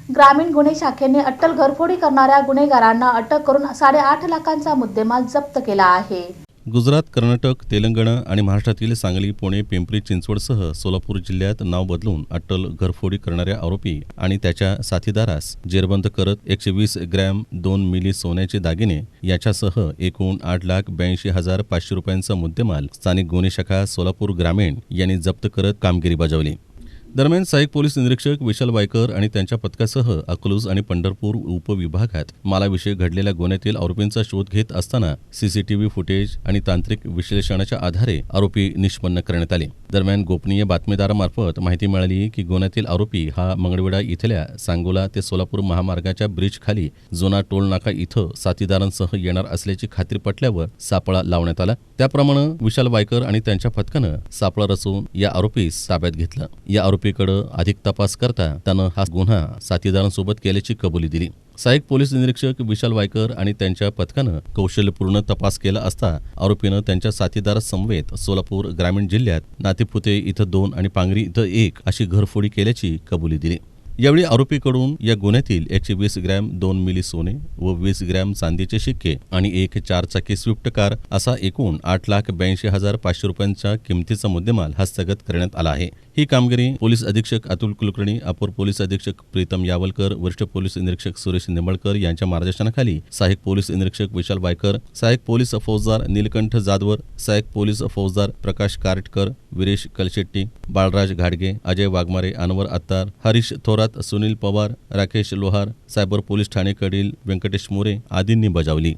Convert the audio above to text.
ग्रामीण गुन्हे शाखेने अट्टल घरफोडी करणाऱ्या गुन्हेगारांना अटक करून 8.5 लाखांचा मुद्देमाल जप्त केला आहे। गुजरात, कर्नाटक, तेलंगणा आणि महाराष्ट्रातील सांगली, पुणे, पिंपरी चिंचवडसह सोलापूर जिल्ह्यात नाव बदलून अट्टल घरफोडी करणाऱ्या आरोपी आणि त्याच्या साथीदारास जेरबंद करत 120 ग्रॅम 2 मिली सोन्याचे दागिने याच्यासह एकूण 8,82,500 रुपयांचा मुद्देमाल स्थानिक गुन्हे शाखा सोलापूर ग्रामीण यांनी जप्त करत कामगिरी बजावली। दरम्यान सहाय्यक पोलीस निरीक्षक विशाल वायकर आणि त्यांच्या पथकासह अकलूज आणि पंढरपूर उपविभागात मालाविषयी घडलेल्या गुन्ह्यातील आरोपींचा शोध घेत असताना सीसीटीव्ही फुटेज आणि तांत्रिक विश्लेषणाच्या आधारे आरोपी निष्पन्न करण्यात आले। दरम्यान गोपनीय बातमीदारामार्फत माहिती मिळाली की गुन्ह्यातील आरोपी हा मंगळवेढा इथल्या सांगोला ते सोलापूर महामार्गाच्या ब्रिज खाली जुना टोल नाका इथं साथीदारांसह येणार असल्याची खात्री पटल्यावर सापळा लावण्यात आला। त्याप्रमाणे विशाल वायकर आणि त्यांच्या पथकानं सापळा रचून या आरोपीस ताब्यात घेतलं। या आरोपीकडे अधिक तपास करता त्यानं हा गुन्हा साथीदारांसोबत केल्याची कबुली दिली। सहाय्यक पोलीस निरीक्षक विशाल वायकर आणि त्यांच्या पथकानं कौशल्यपूर्ण तपास केला असता आरोपीनं त्यांच्या साथीदारासमवेत सोलापूर ग्रामीण जिल्ह्यात नातेपुते इथं 2 आणि पांगरी इथं 1 अशी घरफोडी केल्याची कबुली दिली। यावेळी आरोपीकडून या गुन्ह्यातील 120 ग्रॅम 2 मिली सोने व 20 ग्रॅम चांदीचे शिक्के आणि एक 4-चाकी स्विफ्ट कार असा एकूण 8,82,500 रुपयांच्या किमतीचा मुद्देमाल हस्तगत करण्यात आला आहे। ही कामगिरी पोलीस अधीक्षक अतुल कुलकर्णी, अपर पोलीस अधीक्षक प्रीतम यावलकर, वरिष्ठ पोलीस निरीक्षक सुरेश निंबळकर यांच्या मार्गदर्शनाखाली सहाय्यक पोलीस निरीक्षक विशाल वायकर, सहाय्यक पोलीस फौजदार नीलकंठ जाधवर, सहाय्यक पोलीस फौजदार प्रकाश कारटकर, विरेश कलशेट्टी, बाळराज घाडगे, अजय वाघमारे, अनवर अत्तार, हरीश थोरात, सुनील पवार, राकेश लोहार, सायबर पोलीस ठाणेकडील व्यंकटेश मोरे आदींनी बजावली।